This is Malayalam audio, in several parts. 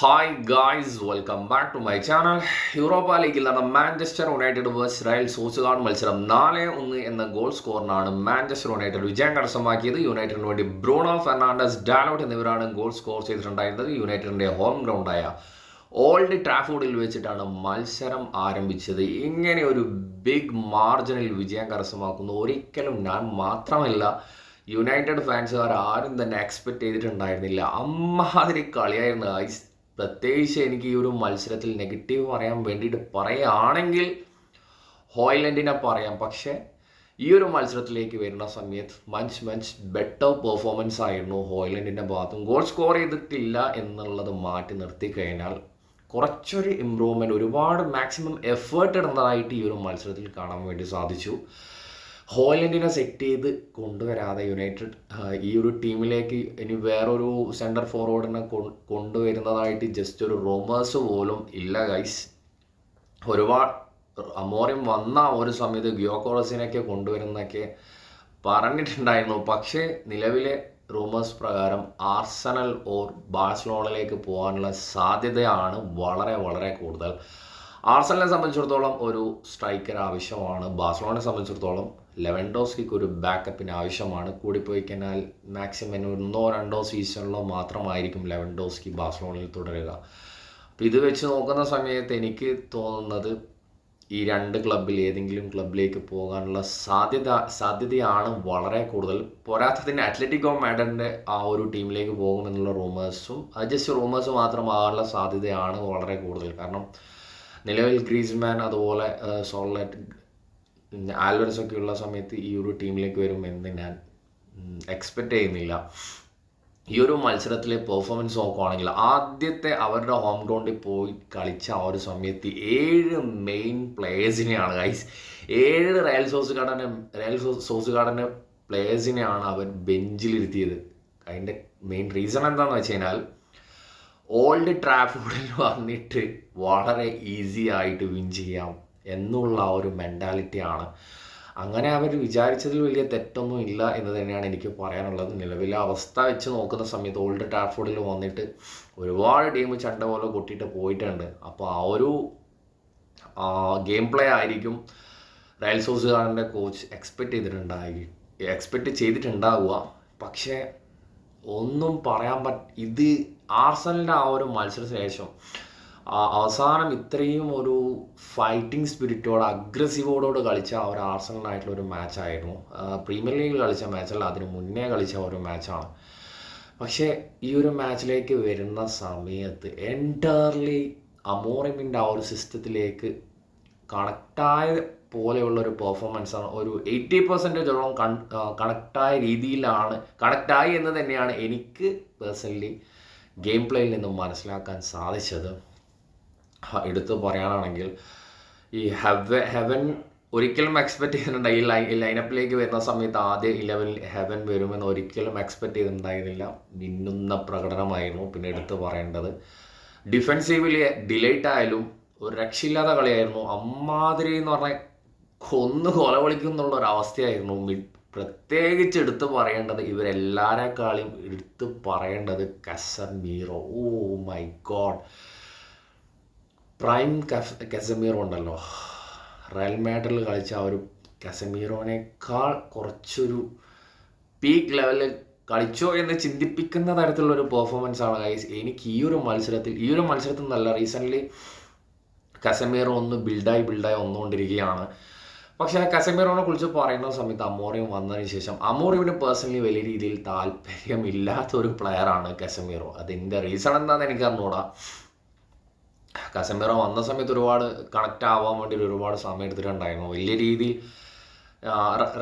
Hi guys, welcome back to my channel. Europa ലീഗിൽ നടന്ന Manchester United versus Real Sociedad മത്സരം 4-1 എന്ന ഗോൾ സ്കോറിനാണ് മാഞ്ചസ്റ്റർ യുണൈറ്റഡ് വിജയം കരസ്ഥമാക്കിയത്. യുണൈറ്റഡിന് വേണ്ടി ബ്രൂണോ ഫെർണാണ്ടസ്, ഡാലോട്ട് എന്നിവരാണ് ഗോൾ സ്കോർ ചെയ്തിട്ടുണ്ടായിരുന്നത്. യുണൈറ്റഡിന്റെ ഹോം ഗ്രൗണ്ടായ ഓൾഡ് ട്രാഫോർഡിൽ വെച്ചിട്ടാണ് മത്സരം ആരംഭിച്ചത്. ഇങ്ങനെ ഒരു ബിഗ് മാർജിനിൽ വിജയം കരസ്ഥമാക്കുന്നു ഒരിക്കലും ഞാൻ മാത്രമല്ല, യുണൈറ്റഡ് ഫാൻസുകാർ ആരും തന്നെ എക്സ്പെക്ട് ചെയ്തിട്ടുണ്ടായിരുന്നില്ല. അമ്മാതിരി കളിയായിരുന്നു ഗൈസ്. പ്രത്യേകിച്ച് എനിക്ക് ഈ ഒരു മത്സരത്തിൽ നെഗറ്റീവ് പറയാൻ വേണ്ടിയിട്ട് പറയുകയാണെങ്കിൽ ഹോയ്ലൻഡിനെ പറയാം. പക്ഷേ ഈ ഒരു മത്സരത്തിലേക്ക് വരുന്ന സമയത്ത് മച്ച് ബെറ്റർ പെർഫോമൻസ് ആയിരുന്നു ഹോയ്ലൻഡിൻ്റെ ഭാഗത്തും. ഗോൾ സ്കോർ ചെയ്തിട്ടില്ല എന്നുള്ളത് മാറ്റി നിർത്തി കഴിഞ്ഞാൽ കുറച്ചൊരു ഇമ്പ്രൂവ്മെൻറ്റ്, ഒരുപാട് മാക്സിമം എഫേർട്ട് ഇടുന്നതായിട്ട് ഈ ഒരു മത്സരത്തിൽ കാണാൻ വേണ്ടി സാധിച്ചു. ഹോയ്ലൻഡിനെ സെറ്റ് ചെയ്ത് കൊണ്ടുവരാതെ യുണൈറ്റഡ് ഈ ഒരു ടീമിലേക്ക് ഇനി വേറൊരു സെൻറ്റർ ഫോർവേഡിനെ കൊണ്ടുവരുന്നതായിട്ട് ജസ്റ്റ് ഒരു റൂമേഴ്സ് പോലും ഇല്ല ഗൈസ്. ഒരുപാട് അമോറിയം വന്ന ഒരു സമയത്ത് ഗ്യോക്കോറസിനൊക്കെ കൊണ്ടുവരുന്നൊക്കെ പറഞ്ഞിട്ടുണ്ടായിരുന്നു. പക്ഷേ നിലവിലെ റൂമേഴ്സ് പ്രകാരം ആർസണൽ ഓർ ബാഴ്സലോണയിലേക്ക് പോകാനുള്ള സാധ്യതയാണ് വളരെ വളരെ കൂടുതൽ. ആർസണലിനെ സംബന്ധിച്ചിടത്തോളം ഒരു സ്ട്രൈക്കർ ആവശ്യമാണ്. ബാഴ്സലോണയെ സംബന്ധിച്ചിടത്തോളം ലെവൻഡോസ്കിക്ക് ഒരു ബാക്കപ്പിന് ആവശ്യമാണ്. കൂടിപ്പോയി കഴിഞ്ഞാൽ മാക്സിമം 1-2 സീസണിലോ മാത്രമായിരിക്കും ലെവൻഡോസ്കി ബാഴ്സലോണയിൽ തുടരുക. അപ്പോൾ ഇത് വെച്ച് നോക്കുന്ന സമയത്ത് എനിക്ക് തോന്നുന്നത് ഈ രണ്ട് ക്ലബിൽ ഏതെങ്കിലും ക്ലബിലേക്ക് പോകാനുള്ള സാധ്യതയാണ് വളരെ കൂടുതൽ. പോരാത്തതിന് അത്ലറ്റിക്കോ മാഡ്രിഡിൻ്റെ ആ ഒരു ടീമിലേക്ക് പോകുമെന്നുള്ള റൂമേഴ്സും അത് ജസ്റ്റ് റൂമേഴ്സ് മാത്രമാകാനുള്ള സാധ്യതയാണ് വളരെ കൂടുതൽ. കാരണം നിലവിൽ ഗ്രീസ്മാൻ അതുപോലെ സോളറ്റ് ആൽവരസ് ഒക്കെ ഉള്ള സമയത്ത് ഈ ഒരു ടീമിലേക്ക് വരുമെന്ന് ഞാൻ എക്സ്പെക്റ്റ് ചെയ്യുന്നില്ല. ഈ ഒരു മത്സരത്തിലെ പെർഫോമൻസ് നോക്കുകയാണെങ്കിൽ ആദ്യത്തെ അവരുടെ ഹോം ഗ്രൗണ്ടിൽ പോയി കളിച്ച ആ ഒരു സമയത്ത് 7 മെയിൻ പ്ലേയേഴ്സിനെയാണ് ഗൈസ്, 7 റയൽ സോസുകാടൻ്റെ പ്ലേയേഴ്സിനെയാണ് അവർ ബെഞ്ചിലിരുത്തിയത്. അതിൻ്റെ മെയിൻ റീസൺ എന്താണെന്ന് വെച്ച് കഴിഞ്ഞാൽ ഓൾഡ് ട്രാഫോർഡിൽ വന്നിട്ട് വളരെ ഈസി ആയിട്ട് വിൻ ചെയ്യാം എന്നുള്ള ആ ഒരു മെൻറ്റാലിറ്റിയാണ്. അങ്ങനെ അവർ വിചാരിച്ചതിൽ വലിയ തെറ്റൊന്നും ഇല്ല എന്ന് തന്നെയാണ് എനിക്ക് പറയാനുള്ളത്. നിലവിലെ അവസ്ഥ വെച്ച് നോക്കുന്ന സമയത്ത് ഓൾഡ് ട്രാഫോർഡിൽ വന്നിട്ട് ഒരുപാട് ടീം ചണ്ട പോലെ കൊട്ടിയിട്ട് പോയിട്ടുണ്ട്. അപ്പോൾ ആ ഒരു ഗെയിം പ്ലേ ആയിരിക്കും റയൽ സോസിഡാഡിൻ്റെ കോച്ച് എക്സ്പെക്റ്റ് ചെയ്തിട്ടുണ്ടാവുക. പക്ഷേ ഒന്നും പറയാൻ ഇത് ആർസണലിൻ്റെ ആ ഒരു മത്സരത്തിന് ശേഷം അവസാനം ഇത്രയും ഒരു ഫൈറ്റിംഗ് സ്പിരിറ്റോട് അഗ്രസീവോടോട് കളിച്ച ഒരു ആർസണലായിട്ടുള്ള ഒരു മാച്ചായിരുന്നു. പ്രീമിയർ ലീഗിൽ കളിച്ച മാച്ചല്ല, അതിന് മുന്നേ കളിച്ച ഒരു മാച്ചാണ്. പക്ഷേ ഈ ഒരു മാച്ചിലേക്ക് വരുന്ന സമയത്ത് എൻറ്റയർലി അമോറിമിൻ്റെ ആ ഒരു സിസ്റ്റത്തിലേക്ക് കണക്റ്റായ പോലെയുള്ളൊരു പെർഫോമൻസാണ്. ഒരു 80% കണക്റ്റായ രീതിയിലാണ്, കണക്റ്റായി എന്ന് തന്നെയാണ് എനിക്ക് പേഴ്സണലി ഗെയിം പ്ലേയിൽ നിന്നും മനസ്സിലാക്കാൻ സാധിച്ചത്. എടുത്തു പറയാനാണെങ്കിൽ ഈ ഹെവൻ ഒരിക്കലും എക്സ്പെക്റ്റ് ചെയ്തിട്ടുണ്ട് ഈ ലൈനപ്പിലേക്ക് വരുന്ന സമയത്ത് ആദ്യ 11 ഹെവൻ വരുമെന്ന് ഒരിക്കലും എക്സ്പെക്റ്റ് ചെയ്തിട്ടുണ്ടായിരുന്നില്ല. മിന്നുന്ന പ്രകടനമായിരുന്നു. പിന്നെ എടുത്തു പറയേണ്ടത് ഡിഫെൻസീവിൽ ഡിലൈറ്റ് ആയാലും ഒരു രക്ഷയില്ലാത്ത കളിയായിരുന്നു. അമ്മാതിരി എന്ന് പറഞ്ഞാൽ കൊലവിളിക്കുന്നുള്ള ഒരു അവസ്ഥയായിരുന്നു. പ്രത്യേകിച്ച് എടുത്തു പറയേണ്ടത് ഇവരെല്ലാവരെക്കാളും എടുത്തു പറയേണ്ടത് Casemiro. Oh my God, prime Casemiro ഉണ്ടല്ലോ, റയൽ മാഡ്രിഡിൽ കളിച്ച ആ ഒരു കസമീറോനേക്കാൾ കുറച്ചൊരു പീക്ക് ലെവലിൽ കളിച്ചോ എന്ന് ചിന്തിപ്പിക്കുന്ന തരത്തിലുള്ളൊരു പെർഫോമൻസാണ് ഗൈസ് എനിക്ക് ഈ ഒരു മത്സരത്തിൽ നല്ല റീസെൻ്റ്ലി കസമീറോ ഒന്ന് ബിൽഡായി വന്നുകൊണ്ടിരിക്കുകയാണ്. പക്ഷേ കസമീറോനെ കുറിച്ച് പറയുന്ന സമയത്ത് അമോറിയം വന്നതിന് ശേഷം അമോറിയമിന് പേഴ്സണലി വലിയ രീതിയിൽ താല്പര്യമില്ലാത്തൊരു പ്ലെയറാണ് കസമീറോ. അതിൻ്റെ റീസൺ എന്താണെന്ന് എനിക്ക് അറിഞ്ഞൂടാ. കസമീറോ വന്ന സമയത്ത് ഒരുപാട് കണക്റ്റ് ആവാൻ വേണ്ടി ഒരുപാട് സമയം എടുത്തിട്ടുണ്ടായിരുന്നു. വലിയ രീതിയിൽ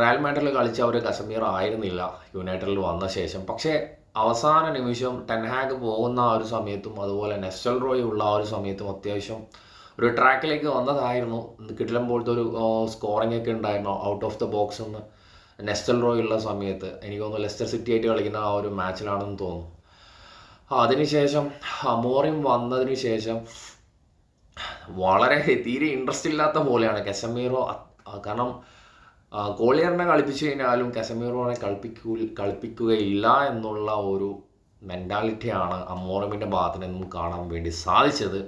റയൽ മാഡ്രിഡിൽ കളിച്ച ഒരു കസമീറോ ആയിരുന്നില്ല യുണൈറ്റഡിൽ വന്ന ശേഷം. പക്ഷേ അവസാന നിമിഷം ടെൻഹാഗ് പോകുന്ന ആ ഒരു സമയത്തും അതുപോലെ നെസ്റ്റൽ റോയ് ഉള്ള ആ ഒരു സമയത്തും അത്യാവശ്യം ഒരു ട്രാക്കിലേക്ക് വന്നതായിരുന്നു. കിട്ടിലും പോലത്തെ ഒരു സ്കോറിംഗ് ഒക്കെ ഉണ്ടായിരുന്നു ഔട്ട് ഓഫ് ദ ബോക്സ് എന്ന് നെസ്റ്റൽ റോയ് ഉള്ള സമയത്ത്. എനിക്ക് തോന്നുന്നു ലെസ്റ്റർ സിറ്റി ആയിട്ട് കളിക്കുന്ന ആ ഒരു മാച്ചിലാണെന്ന് തോന്നുന്നു. അതിനുശേഷം അമോറിയം വന്നതിന് ശേഷം വളരെ തീരെ ഇൻട്രസ്റ്റ് ഇല്ലാത്ത പോലെയാണ് കസമീറോ. കാരണം കോളിയറിനെ കളിപ്പിച്ചു കഴിഞ്ഞാലും കസമീറോനെ കളിപ്പിക്കുകയില്ല എന്നുള്ള ഒരു മെൻറ്റാലിറ്റിയാണ് അമോറിമിൻ്റെ ഭാഗത്ത് നിന്നും കാണാൻ വേണ്ടി സാധിച്ചത്.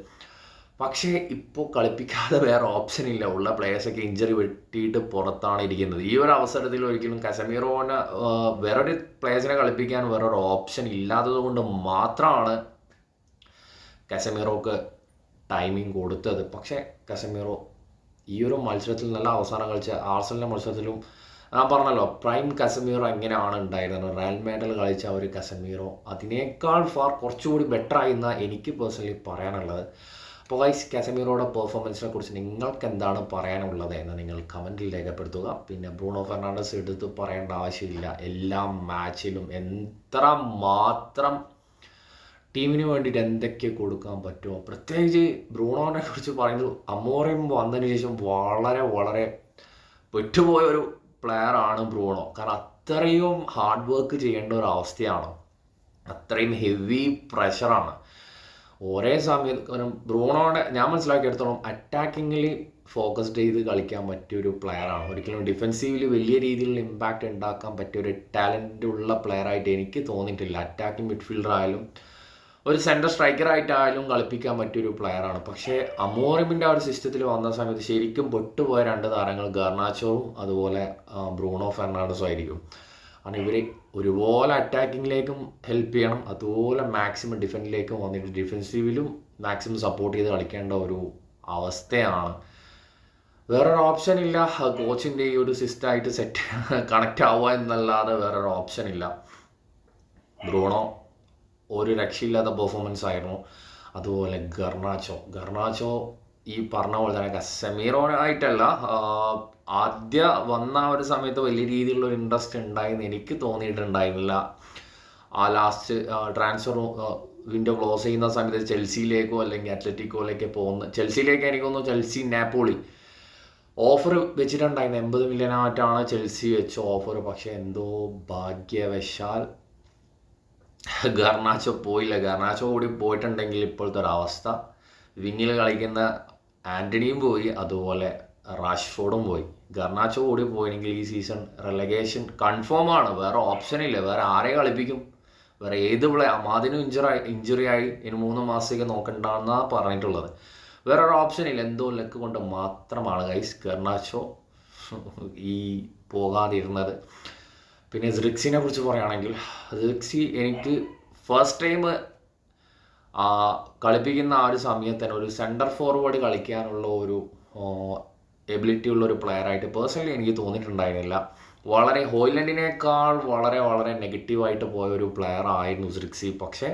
പക്ഷേ ഇപ്പോൾ കളിപ്പിക്കാതെ വേറെ ഓപ്ഷൻ ഇല്ല. ഉള്ള പ്ലേയേഴ്സൊക്കെ ഇഞ്ചറി വെട്ടിയിട്ട് പുറത്താണ് ഇരിക്കുന്നത്. ഈ ഒരു അവസരത്തിൽ ഒരിക്കലും കസമീറോനെ വേറൊരു പ്ലേയേഴ്സിനെ കളിപ്പിക്കാൻ വേറൊരു ഓപ്ഷൻ ഇല്ലാത്തത് കൊണ്ട് മാത്രമാണ് കസമീറോക്ക് ടൈമിങ് കൊടുത്തത്. പക്ഷേ കസമീറോ ഈ ഒരു മത്സരത്തിൽ നല്ല അവസാനം കളിച്ച ആർസണലിൻ്റെ മത്സരത്തിലും ഞാൻ പറഞ്ഞല്ലോ പ്രൈം കസമീറോ എങ്ങനെയാണ് ഉണ്ടായിരുന്നത്. റയൽ മാഡ്രിഡിൽ കളിച്ച ഒരു കസമീറോ അതിനേക്കാൾ കുറച്ചുകൂടി ബെറ്റർ ആയി എന്നാണ് എനിക്ക് പേഴ്സണലി പറയാനുള്ളത്. അപ്പോൾ ഗൈസ് കസമീറോയുടെ പെർഫോമൻസിനെ കുറിച്ച് നിങ്ങൾക്ക് എന്താണ് പറയാനുള്ളത് എന്ന് നിങ്ങൾ കമൻറ്റിൽ രേഖപ്പെടുത്തുക. പിന്നെ ബ്രൂണോ ഫെർണാണ്ടസ് എടുത്ത് പറയേണ്ട ആവശ്യമില്ല. എല്ലാ മാച്ചിലും എത്ര മാത്രം ടീമിന് വേണ്ടിയിട്ട് എന്തൊക്കെ കൊടുക്കാൻ പറ്റുമോ. പ്രത്യേകിച്ച് ബ്രൂണോനെ കുറിച്ച് പറയുന്നത് അമോറിം വന്നതിന് ശേഷം വളരെ വളരെ പെട്ടുപോയ ഒരു പ്ലെയറാണ് ബ്രൂണോ. കാരണം അത്രയും ഹാർഡ് വർക്ക് ചെയ്യേണ്ട ഒരു അവസ്ഥയാണ്. അത്രയും ഹെവി പ്രഷറാണ് ഒരേ സമയത്ത്. കാരണം ബ്രൂണോയുടെ ഞാൻ മനസ്സിലാക്കിയെടുത്തോളം അറ്റാക്കിങ്ങിൽ ഫോക്കസ്ഡ് ചെയ്ത് കളിക്കാൻ പറ്റിയൊരു പ്ലെയറാണ്. ഒരിക്കലും ഡിഫെൻസീവിൽ വലിയ രീതിയിലുള്ള ഇമ്പാക്റ്റ് ഉണ്ടാക്കാൻ പറ്റിയൊരു ടാലൻ്റ് ഉള്ള പ്ലെയറായിട്ട് എനിക്ക് തോന്നിയിട്ടില്ല. അറ്റാക്കിംഗ് മിഡ്ഫീൽഡർ ആയാലും ഒരു സെൻറ്റർ സ്ട്രൈക്കറായിട്ടായാലും കളിപ്പിക്കാൻ പറ്റിയൊരു പ്ലെയറാണ്. പക്ഷേ അമോറിമിൻ്റെ ആ ഒരു സിസ്റ്റത്തിൽ വന്ന സമയത്ത് ശരിക്കും പൊട്ടുപോയ രണ്ട് താരങ്ങൾ ഗർനാച്ചോവും അതുപോലെ ബ്രൂണോ ഫെർണാണ്ടസും ആയിരിക്കും. കാരണം ഇവർ ഒരുപോലെ അറ്റാക്കിങ്ങിലേക്കും ഹെൽപ്പ് ചെയ്യണം, അതുപോലെ മാക്സിമം ഡിഫൻസിലേക്കും വന്നിട്ട് ഡിഫെൻസീവിലും മാക്സിമം സപ്പോർട്ട് ചെയ്ത് കളിക്കേണ്ട ഒരു അവസ്ഥയാണ്. വേറൊരു ഓപ്ഷൻ ഇല്ല. കോച്ചിൻ്റെ ഈ ഒരു സിസ്റ്റമായിട്ട് കണക്റ്റ് ആവുക എന്നല്ലാതെ വേറൊരു ഓപ്ഷൻ ഇല്ല. ബ്രൂണോ ഒരു രക്ഷയില്ലാത്ത പെർഫോമൻസ് ആയിരുന്നു. അതുപോലെ ഗർനാച്ചോ ഈ പറഞ്ഞ പോലെ തന്നെ കസമീറോനായിട്ടല്ല, ആദ്യ വന്ന ഒരു സമയത്ത് വലിയ രീതിയിലുള്ള ഒരു ഇൻട്രസ്റ്റ് ഉണ്ടായെന്ന് എനിക്ക് തോന്നിയിട്ടുണ്ടായിരുന്നില്ല. ആ ലാസ്റ്റ് ട്രാൻസ്ഫർ വിൻഡോ ക്ലോസ് ചെയ്യുന്ന സമയത്ത് ചെൽസിയിലേക്കോ അല്ലെങ്കിൽ അത്ലറ്റിക്കോയിലേക്കോ ചെൽസിയിലേക്ക് എനിക്ക് തോന്നുന്നു ചെൽസി നാപ്പോളി ഓഫർ വെച്ചിട്ടുണ്ടായിരുന്നു. 80 മില്യനായിട്ടാണ് ചെൽസി വെച്ച ഓഫർ. പക്ഷേ എന്തോ ഭാഗ്യവശാൽ ഗർനാച്ചോ പോയില്ല. ഗർനാച്ചോ കൂടി പോയിട്ടുണ്ടെങ്കിൽ ഇപ്പോഴത്തെ ഒരവസ്ഥ, വിങ്ങിൽ കളിക്കുന്ന ആൻ്റണിയും പോയി, അതുപോലെ റാഷ്ഫോർഡും പോയി. ഗർനാച്ചോ കൂടി പോയെങ്കിൽ ഈ സീസൺ റെലഗേഷൻ കൺഫേം ആണ്. വേറെ ഓപ്ഷൻ ഇല്ല. വേറെ ആരെ കളിപ്പിക്കും? വേറെ ഏത് അമാദിനും ഇഞ്ചുറി ആയി ഇനി 3 മാസത്തേക്ക് നോക്കണ്ടെന്നാണ് പറഞ്ഞിട്ടുള്ളത്. വേറൊരു ഓപ്ഷൻ ഇല്ല. എന്തോ ലക്ക് കൊണ്ട് മാത്രമാണ് ഗൈസ് ഗർനാച്ചോ ഈ പോകാതിരുന്നത്. പിന്നെ സിറിക്സിനെ കുറിച്ച് പറയുകയാണെങ്കിൽ സിറിക്സി എനിക്ക് ഫസ്റ്റ് ടൈം കളിപ്പിക്കുന്ന ആ ഒരു സമയത്ത് തന്നെ ഒരു സെൻറ്റർ ഫോർവേഡ് കളിക്കാനുള്ള ഒരു എബിലിറ്റി ഉള്ള ഒരു പ്ലെയറായിട്ട് പേഴ്സണലി എനിക്ക് തോന്നിയിട്ടുണ്ടായിരുന്നില്ല. വളരെ ഹോയ്ലൻഡിനേക്കാൾ വളരെ വളരെ നെഗറ്റീവായിട്ട് പോയ ഒരു പ്ലെയർ ആയിരുന്നു സിറിക്സി. പക്ഷേ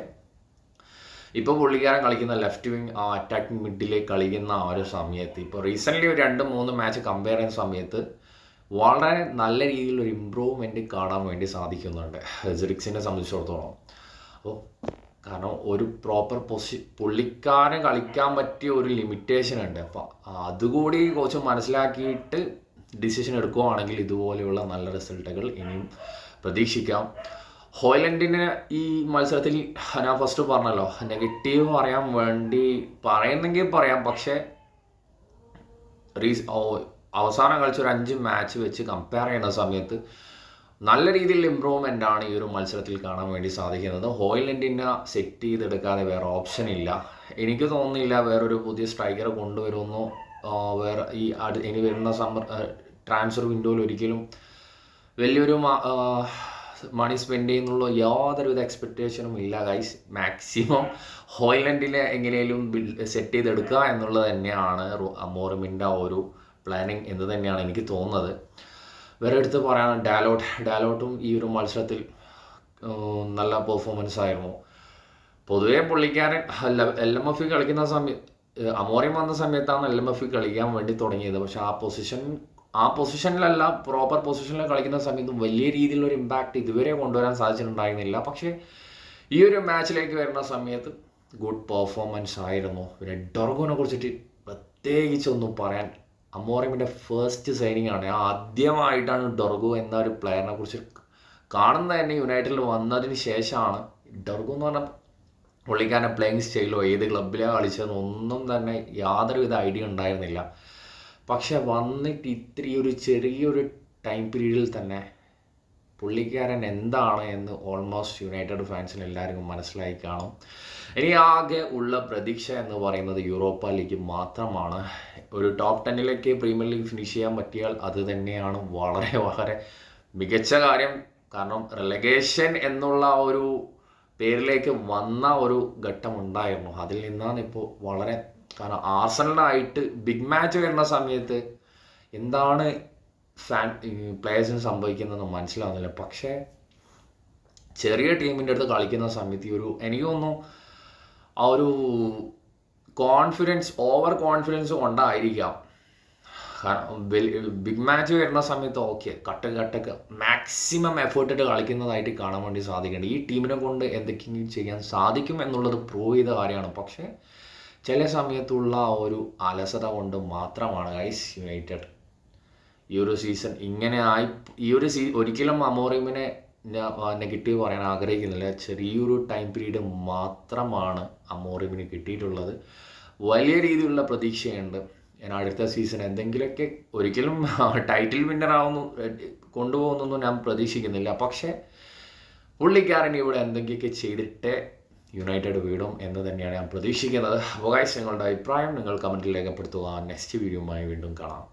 ഇപ്പോൾ പുള്ളിക്കാരൻ കളിക്കുന്ന ലെഫ്റ്റ് വിങ് അറ്റാക്കിംഗ് മിഡിലേക്ക് കളിക്കുന്ന ആ ഒരു സമയത്ത് ഇപ്പോൾ റീസെൻ്റ്ലി ഒരു 2-3 മാച്ച് കമ്പയർ ചെയ്യുന്ന സമയത്ത് വളരെ നല്ല രീതിയിലൊരു ഇമ്പ്രൂവ്മെൻറ്റ് കാണാൻ വേണ്ടി സാധിക്കുന്നുണ്ട് സിറിക്സിനെ സംബന്ധിച്ചിടത്തോളം. അപ്പോൾ കാരണം ഒരു പ്രോപ്പർ പുള്ളിക്കാരൻ കളിക്കാൻ പറ്റിയ ഒരു ലിമിറ്റേഷൻ ഉണ്ട്. അപ്പോൾ അതുകൂടി കോച്ച് മനസ്സിലാക്കിയിട്ട് ഡിസിഷൻ എടുക്കുകയാണെങ്കിൽ ഇതുപോലെയുള്ള നല്ല റിസൾട്ടുകൾ ഇനിയും പ്രതീക്ഷിക്കാം. ഹോയ്ലൻഡിന് ഈ മത്സരത്തിൽ ഞാൻ ഫസ്റ്റ് പറഞ്ഞല്ലോ നെഗറ്റീവ് പറയാൻ വേണ്ടി പറയുന്നെങ്കിൽ പറയാം. പക്ഷേ അവസാനം കളിച്ചൊരു 5 മാച്ച് വെച്ച് കമ്പയർ ചെയ്യുന്ന സമയത്ത് നല്ല രീതിയിൽ ഇമ്പ്രൂവ്മെൻ്റ് ആണ് ഈ ഒരു മത്സരത്തിൽ കാണാൻ വേണ്ടി സാധിക്കുന്നത്. ഹോയ്ലൻഡിനെ സെറ്റ് ചെയ്തെടുക്കാതെ വേറെ ഓപ്ഷൻ ഇല്ല. എനിക്ക് തോന്നുന്നില്ല വേറൊരു പുതിയ സ്ട്രൈക്കറെ കൊണ്ടുവരുമെന്നോ വേറെ ഇനി വരുന്ന ട്രാൻസ്ഫർ വിൻഡോയിൽ ഒരിക്കലും വലിയൊരു മണി സ്പെൻഡ് ചെയ്യുന്നുള്ള യാതൊരുവിധ എക്സ്പെക്റ്റേഷനും ഇല്ല ഗൈസ്. മാക്സിമം ഹോയ്ലൻഡിനെ എങ്ങനെയും സെറ്റ് ചെയ്തെടുക്കുക എന്നുള്ളത് തന്നെയാണ് അമോറിമിൻ്റെ ഒരു പ്ലാനിങ് എന്ന് തന്നെയാണ് എനിക്ക് തോന്നുന്നത്. വേറെ എടുത്ത് പറയാൻ ഡാലോട്ടും ഈ ഒരു മത്സരത്തിൽ നല്ല പെർഫോമൻസ് ആയിരുന്നു. പൊതുവേ പുള്ളിക്കാരൻ LMF കളിക്കുന്ന അമോറിം വന്ന സമയത്താണ് LMF കളിക്കാൻ വേണ്ടി തുടങ്ങിയത്. പക്ഷെ ആ പൊസിഷനിലല്ല, പ്രോപ്പർ പൊസിഷനിൽ കളിക്കുന്ന സമയത്തും വലിയ രീതിയിലൊരു ഇമ്പാക്റ്റ് ഇതുവരെ കൊണ്ടുവരാൻ സാധിച്ചിട്ടുണ്ടായിരുന്നില്ല. പക്ഷേ ഈ ഒരു മാച്ചിലേക്ക് വരുന്ന സമയത്ത് ഗുഡ് പെർഫോമൻസ് ആയിരുന്നു. പിന്നെ ഡോർഗോനെ കുറിച്ചിട്ട് പ്രത്യേകിച്ചൊന്നും പറയാൻ, അമോറിമിൻ്റെ ഫസ്റ്റ് സൈനിങ് ആണ്. ആദ്യമായിട്ടാണ് ഡോർഗോ എന്ന ഒരു പ്ലെയറിനെ കുറിച്ച് കാണുന്നത് തന്നെ യുണൈറ്റഡിൽ വന്നതിന് ശേഷമാണ്. ഡോർഗോ എന്ന് പറഞ്ഞാൽ പുള്ളിക്കാരൻ്റെ പ്ലേയിങ് സ്റ്റൈലോ ഏത് ക്ലബിലാണ് കളിച്ചതെന്നൊന്നും തന്നെ യാതൊരുവിധ ഐഡിയ ഉണ്ടായിരുന്നില്ല. പക്ഷെ വന്നിട്ട് ചെറിയൊരു ടൈം പീരീഡിൽ തന്നെ പുള്ളിക്കാരൻ എന്താണ് എന്ന് ഓൾമോസ്റ്റ് യുണൈറ്റഡ് ഫാൻസിന് എല്ലാവർക്കും മനസ്സിലായി കാണും. ഇനി ആകെ ഉള്ള പ്രതീക്ഷ എന്ന് പറയുന്നത് യൂറോപ്പ ലീഗ് മാത്രമാണ്. ഒരു ടോപ്പ് 10 പ്രീമിയർ ലീഗ് ഫിനിഷ് ചെയ്യാൻ പറ്റിയാൽ അത് തന്നെയാണ് വളരെ വളരെ മികച്ച കാര്യം. കാരണം റെലഗേഷൻ എന്നുള്ള ഒരു പേരിലേക്ക് വന്ന ഒരു ഘട്ടം ഉണ്ടായിരുന്നു. അതിൽ നിന്നാണ് ഇപ്പോൾ വളരെ, കാരണം ആർസണലായിട്ട് ബിഗ് മാച്ച് വരുന്ന സമയത്ത് എന്താണ് പ്ലേയേഴ്സിന് സംഭവിക്കുന്നതെന്ന് മനസ്സിലാവുന്നില്ല. പക്ഷേ ചെറിയ ടീമിൻ്റെ അടുത്ത് കളിക്കുന്ന സമയത്ത് എനിക്ക് തോന്നുന്നു ആ ഒരു ഓവർ കോൺഫിഡൻസ് കൊണ്ടായിരിക്കാം. കാരണം ബിഗ് മാച്ച് വരുന്ന സമയത്ത് ഓക്കെ കട്ടക്ക് മാക്സിമം എഫേർട്ട് ഇട്ട് കളിക്കുന്നതായിട്ട് കാണാൻ വേണ്ടി സാധിക്കുന്നുണ്ട്. ഈ ടീമിനെ കൊണ്ട് എന്തൊക്കെയും ചെയ്യാൻ സാധിക്കും എന്നുള്ളത് പ്രൂവ് ചെയ്ത കാര്യമാണ്. പക്ഷേ ചില സമയത്തുള്ള ഒരു അലസത കൊണ്ട് മാത്രമാണ് ഗൈസ് യുണൈറ്റഡ് ഈ ഒരു സീസൺ ഇങ്ങനെ ആയി. ഒരിക്കലും അമോറിമിനെ നെഗറ്റീവ് പറയാൻ ആഗ്രഹിക്കുന്നില്ല. ചെറിയൊരു ടൈം പീരീഡ് മാത്രമാണ് അമോറിമിന് കിട്ടിയിട്ടുള്ളത്. വലിയ രീതിയിലുള്ള പ്രതീക്ഷയുണ്ട്. ഞാൻ അടുത്ത സീസൺ എന്തെങ്കിലുമൊക്കെ ഒരിക്കലും ടൈറ്റിൽ വിന്നറാവുന്നു കൊണ്ടുപോകുന്നൊന്നും ഞാൻ പ്രതീക്ഷിക്കുന്നില്ല. പക്ഷേ പുള്ളിക്കാരൻ ഇവിടെ എന്തെങ്കിലുമൊക്കെ ചെയ്തിട്ട് യുണൈറ്റഡ് വീടും എന്ന് തന്നെയാണ് ഞാൻ പ്രതീക്ഷിക്കുന്നത്. അപ്പോൾ ഗൈസ് നിങ്ങളുടെ അഭിപ്രായം നിങ്ങൾ കമൻറ്റിൽ രേഖപ്പെടുത്തുക. നെക്സ്റ്റ് വീഡിയോയുമായി വീണ്ടും കാണാം.